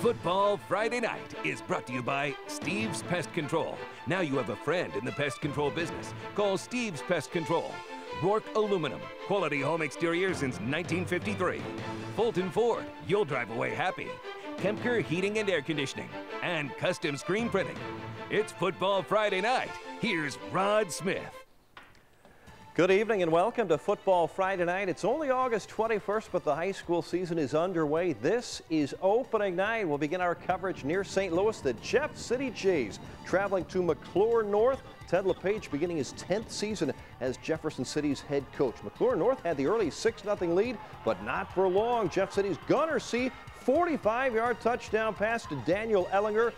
Football Friday Night is brought to you by Steve's Pest Control. Now you have a friend in the pest control business. Call Steve's Pest Control. Rourke Aluminum, quality home exterior since 1953. Fulton Ford, you'll drive away happy. Kempker Heating and Air Conditioning, and Custom Screen Printing. It's Football Friday Night. Here's Rod Smith. Good evening and welcome to Football Friday Night. It's only August 21st, but the high school season is underway. This is opening night. We'll begin our coverage near St. Louis. The Jeff City Jays traveling to McClure North. Ted LePage beginning his 10th season as Jefferson City's head coach. McClure North had the early 6-0 lead, but not for long. Jeff City's Gunner C. 45-yard touchdown pass to Daniel Ellinger.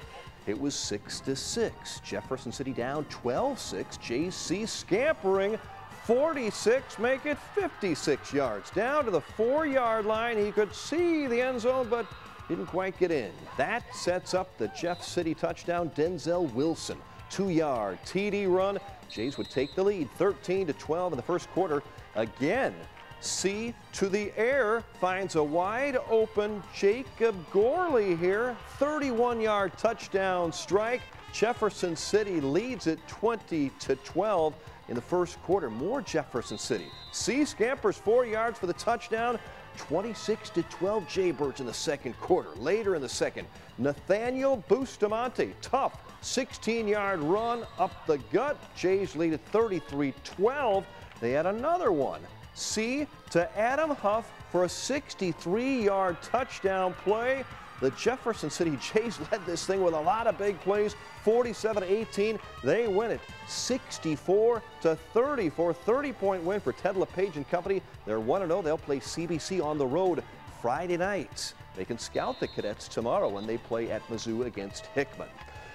It was 6-6. Jefferson City down 12-6. JC scampering 46, make it 56 yards. Down to the 4-yard line. He could see the end zone, but didn't quite get in. That sets up the Jeff City touchdown. Denzel Wilson, 2-yard TD run. Jays would take the lead 13-12 in the first quarter. Again, C to the air, finds a wide open Jacob Gorley here. 31-yard touchdown strike. Jefferson City leads it 20-12 in the first quarter. More Jefferson City. C scampers 4 yards for the touchdown. 26-12 Jaybirds in the second quarter. Later in the second, Nathaniel Bustamante, tough 16-yard run up the gut. Jays lead it 33-12. They had another one. C to Adam Huff for a 63-yard touchdown play. The Jefferson City Jays led this thing with a lot of big plays. 47-18. They win it 64-34. 30-point win for Ted LePage and company. They're 1-0. They'll play CBC on the road Friday night. They can scout the Cadets tomorrow when they play at Mizzou against Hickman.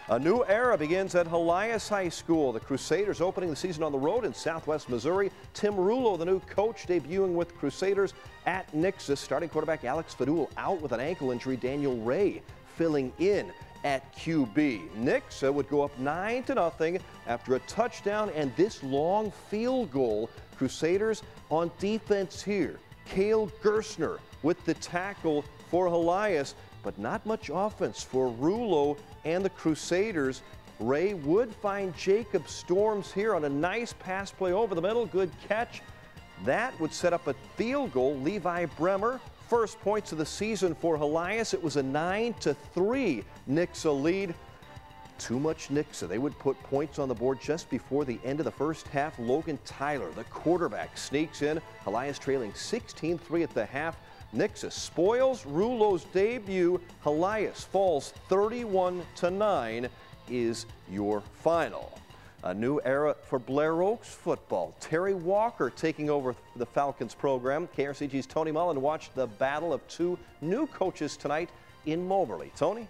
A new era begins at Helias High School. The Crusaders opening the season on the road in southwest Missouri. Tim Rulo, the new coach, debuting with Crusaders at Nixa. Starting quarterback Alex Fadul out with an ankle injury. Daniel Ray filling in at QB. Nixa would go up 9-0 after a touchdown and this long field goal. Crusaders on defense here. Cale Gersner with the tackle for Helias, but not much offense for Rulo and the Crusaders. Ray would find Jacob Storms here on a nice pass play over the middle. Good catch. That would set up a field goal. Levi Bremer, first points of the season for Helias. It was a 9-3 Nixa lead. Too much Nixa. They would put points on the board just before the end of the first half. Logan Tyler, the quarterback, sneaks in. Helias trailing 16-3 at the half. Nixa spoils Rulo's debut. Helias falls 31-9 is your final. A new era for Blair Oaks football. Terry Walker taking over the Falcons program. KRCG's Tony Mullen watched the battle of two new coaches tonight in Moberly. Tony?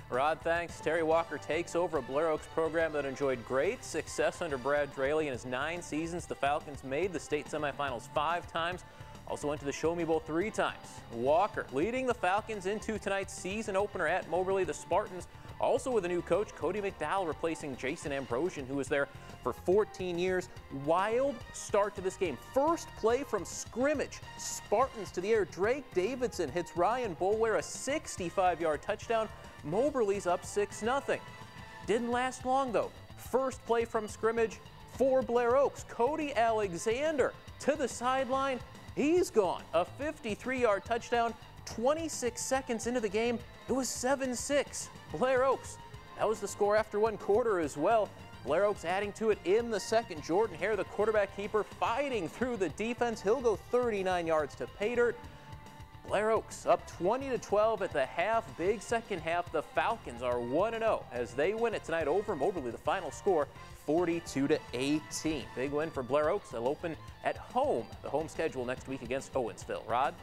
Rod, thanks. Terry Walker takes over a Blair Oaks program that enjoyed great success under Brad Draley. In his 9 seasons, the Falcons made the state semifinals 5 times. Also went to the Show Me Bowl 3 times. Walker leading the Falcons into tonight's season opener at Moberly. The Spartans also with a new coach, Cody McDowell, replacing Jason Ambrosian, who was there for 14 years. Wild start to this game. First play from scrimmage. Spartans to the air. Drake Davidson hits Ryan Boulware, a 65-yard touchdown. Moberly's up 6-0. Didn't last long, though. First play from scrimmage for Blair Oaks. Cody Alexander to the sideline. He's gone. A 53-yard touchdown. 26 seconds into the game, it was 7-6. Blair Oaks. That was the score after 1 quarter as well. Blair Oaks adding to it in the second. Jordan Hare, the quarterback keeper, fighting through the defense. He'll go 39 yards to pay dirt. Blair Oaks up 20-12 at the half. Big second half. The Falcons are 1-0 as they win it tonight over Moberly. The final score 42-18. Big win for Blair Oaks. They'll open at home. The home schedule next week against Owensville. Rod?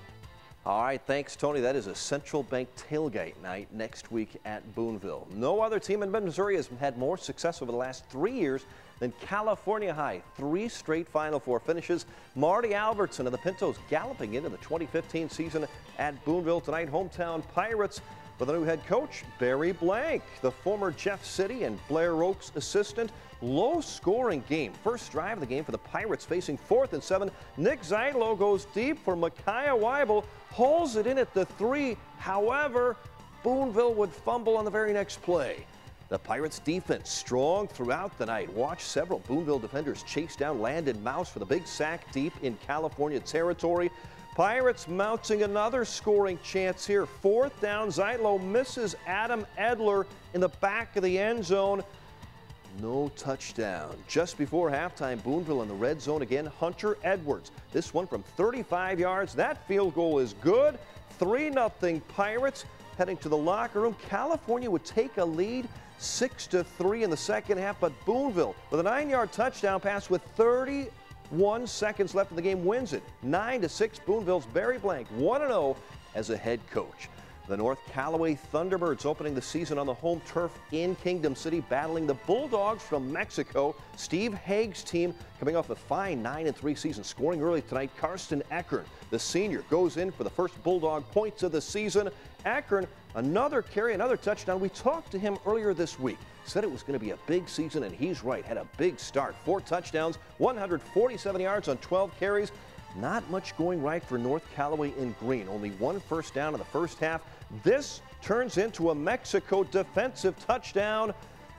All right, thanks, Tony. That is a Central Bank tailgate night next week at Boonville. No other team in Missouri has had more success over the last 3 years than California High. 3 straight Final Four finishes. Marty Albertson of the Pintos galloping into the 2015 season at Boonville tonight. Hometown Pirates with a new head coach, Barry Blank, the former Jeff City and Blair Oaks assistant. Low-scoring game. First drive of the game for the Pirates facing 4th and 7. Nick Zeidlo goes deep for Micaiah Weibel, hauls it in at the 3. However, Boonville would fumble on the very next play. The Pirates defense strong throughout the night. Watch several Boonville defenders chase down Landon Mouse for the big sack deep in California territory. Pirates mounting another scoring chance here. 4th down, Zylo misses Adam Edler in the back of the end zone. No touchdown. Just before halftime, Boonville in the red zone again. Hunter Edwards. This one from 35 yards. That field goal is good. 3-0 Pirates. Heading to the locker room. California would take a lead 6-3 in the second half, but Boonville with a 9-yard touchdown pass with 31 seconds left in the game wins it. 9-6. Boonville's Barry Blank 1-0 as a head coach. The North Callaway Thunderbirds opening the season on the home turf in Kingdom City, battling the Bulldogs from Mexico. Steve Haig's team coming off a fine 9-3 season, scoring early tonight. Karsten Eckern, the senior, goes in for the first Bulldog points of the season. Eckern, another carry, another touchdown. We talked to him earlier this week. Said it was going to be a big season, and he's right. Had a big start. 4 touchdowns, 147 yards on 12 carries. Not much going right for North Callaway in green. Only 1 first down in the first half. This turns into a Mexico defensive touchdown.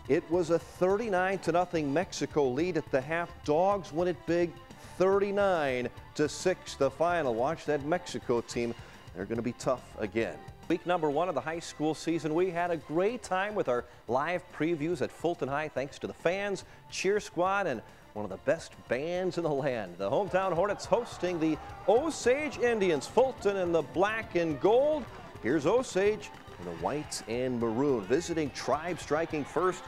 It was a 39-0 Mexico lead at the half. Dogs win it big, 39-6 the final. Watch that Mexico team. They're going to be tough again. Week number 1 of the high school season. We had a great time with our live previews at Fulton High, thanks to the fans, cheer squad, and one of the best bands in the land. The hometown Hornets hosting the Osage Indians. Fulton in the black and gold. Here's Osage in the white and maroon. Visiting Tribe striking first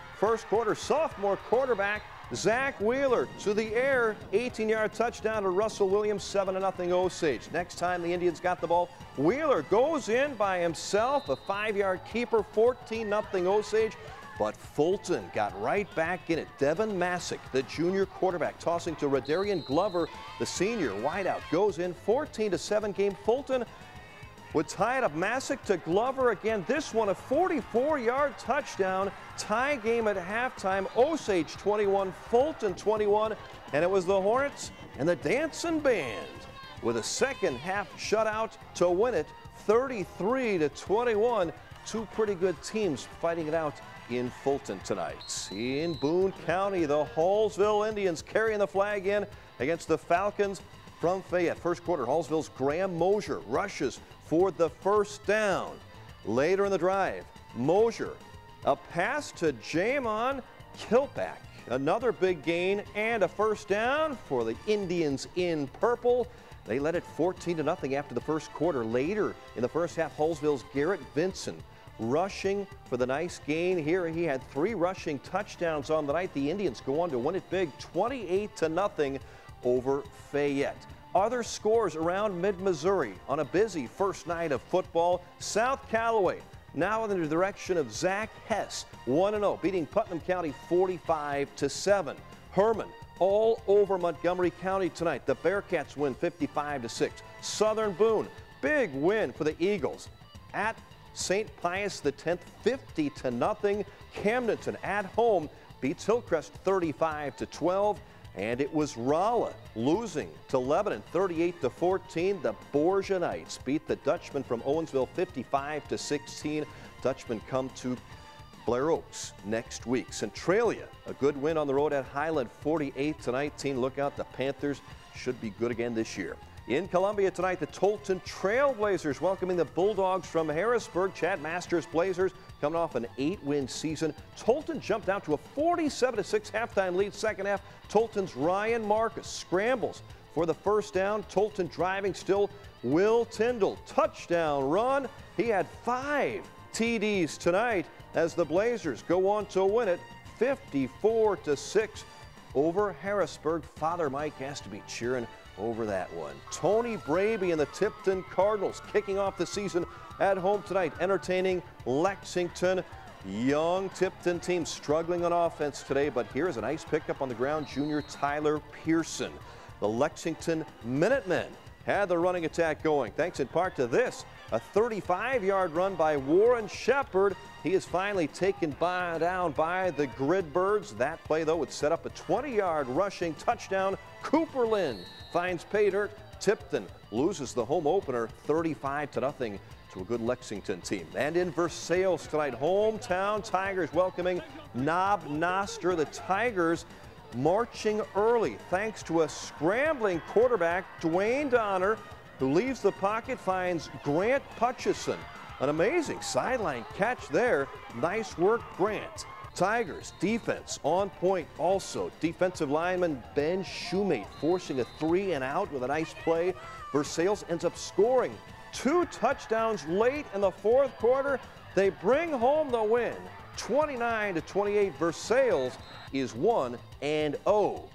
quarter. Sophomore quarterback Zach Wheeler to the air. 18-yard touchdown to Russell Williams. 7-0 Osage. Next time the Indians got the ball, Wheeler goes in by himself. A 5-yard keeper. 14-0 Osage. But Fulton got right back in it. Devin Masick, the junior quarterback, tossing to Rodarian Glover, the senior wideout, goes in. 14-7 game. Fulton would tie it up. Masick to Glover again. This one a 44-yard touchdown. Tie game at halftime. Osage 21, Fulton 21, and it was the Hornets and the Dancing Band with a second half shutout to win it, 33-21. Two pretty good teams fighting it out in Fulton tonight. In Boone County, the Hallsville Indians carrying the flag in against the Falcons from Fayette. First quarter, Hallsville's Graham Mosier rushes for the first down. Later in the drive, Mosier, a pass to Jamon Kilpack. Another big gain and a first down for the Indians in purple. They led it 14-0 after the first quarter. Later in the first half, Hallsville's Garrett Vinson rushing for the nice gain here. He had 3 rushing touchdowns on the night. The Indians go on to win it big, 28-0 over Fayette. Other scores around mid-Missouri on a busy first night of football. South Callaway now in the direction of Zach Hess, 1-0, beating Putnam County 45-7. Herman all over Montgomery County tonight. The Bearcats win 55-6. Southern Boone, big win for the Eagles at St. Pius X, 50-0. Camdenton at home beats Hillcrest 35-12. And it was Rolla losing to Lebanon 38-14. The Borgia Knights beat the Dutchmen from Owensville 55-16. Dutchmen come to Blair Oaks next week. Centralia, a good win on the road at Highland 48-19. Look out, the Panthers should be good again this year. In Columbia tonight, the Tolton Trailblazers welcoming the Bulldogs from Harrisburg. Chad Masters Blazers coming off an 8-win season. Tolton jumped out to a 47-6 halftime lead. Second half, Tolton's Ryan Marcus scrambles for the first down. Tolton driving still. Will Tyndall, touchdown run. He had 5 TDs tonight as the Blazers go on to win it 54-6 over Harrisburg. Father Mike has to be cheering over that one. Tony Braby and the Tipton Cardinals kicking off the season at home tonight, entertaining Lexington. Young Tipton team struggling on offense today, but here's a nice pickup on the ground. Junior Tyler Pearson. The Lexington Minutemen had the running attack going, thanks in part to this, a 35-yard run by Warren Shepard. He is finally taken down by the Gridbirds. That play, though, would set up a 20-yard rushing touchdown. Cooper Lynn finds pay dirt. Tipton loses the home opener 35-0 to a good Lexington team. And in Versailles tonight, hometown Tigers welcoming Noster. The Tigers marching early thanks to a scrambling quarterback, Dwayne Donner, who leaves the pocket, finds Grant Hutchison. An amazing sideline catch there. Nice work, Grant. Tigers defense on point also. Defensive lineman Ben Shoemate forcing a 3-and-out with a nice play. Versailles ends up scoring 2 touchdowns late in the 4th quarter. They bring home the win. 29-28. Versailles is 1-0.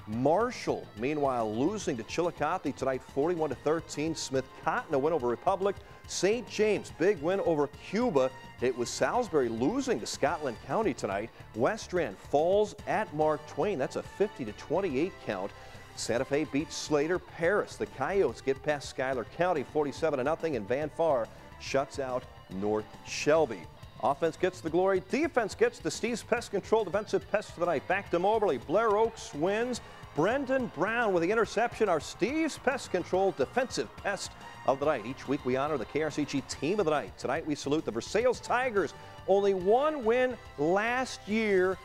Marshall, meanwhile, losing to Chillicothe tonight, 41-13. Smith Cotton, a win over Republic. St. James, big win over Cuba. It was Salisbury losing to Scotland County tonight. Westran falls at Mark Twain. That's a 50-28 count. Santa Fe beats Slater. Paris, the Coyotes get past Schuyler County 47-0, and Van Far shuts out North Shelby. Offense gets the glory. Defense gets the Steve's Pest Control defensive pest for the night. Back to Moberly. Blair Oaks wins. Brendan Brown with the interception. Our Steve's Pest Control defensive pest of the night. Each week we honor the KRCG team of the night. Tonight we salute the Versailles Tigers. Only one win last year.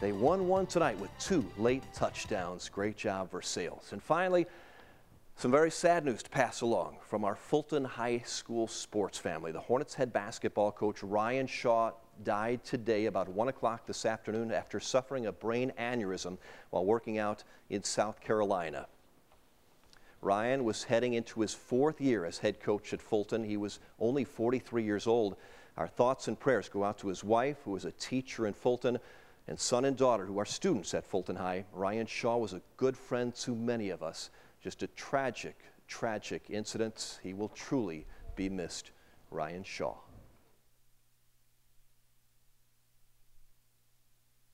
They won one tonight with 2 late touchdowns. Great job, Versailles. And finally, some very sad news to pass along from our Fulton High School sports family. The Hornets head basketball coach Ryan Shaw died today about 1 o'clock this afternoon after suffering a brain aneurysm while working out in South Carolina. Ryan was heading into his 4th year as head coach at Fulton. He was only 43 years old. Our thoughts and prayers go out to his wife, who was a teacher in Fulton, and son and daughter, who are students at Fulton High. Ryan Shaw was a good friend to many of us. Just a tragic, tragic incident. He will truly be missed. Ryan Shaw.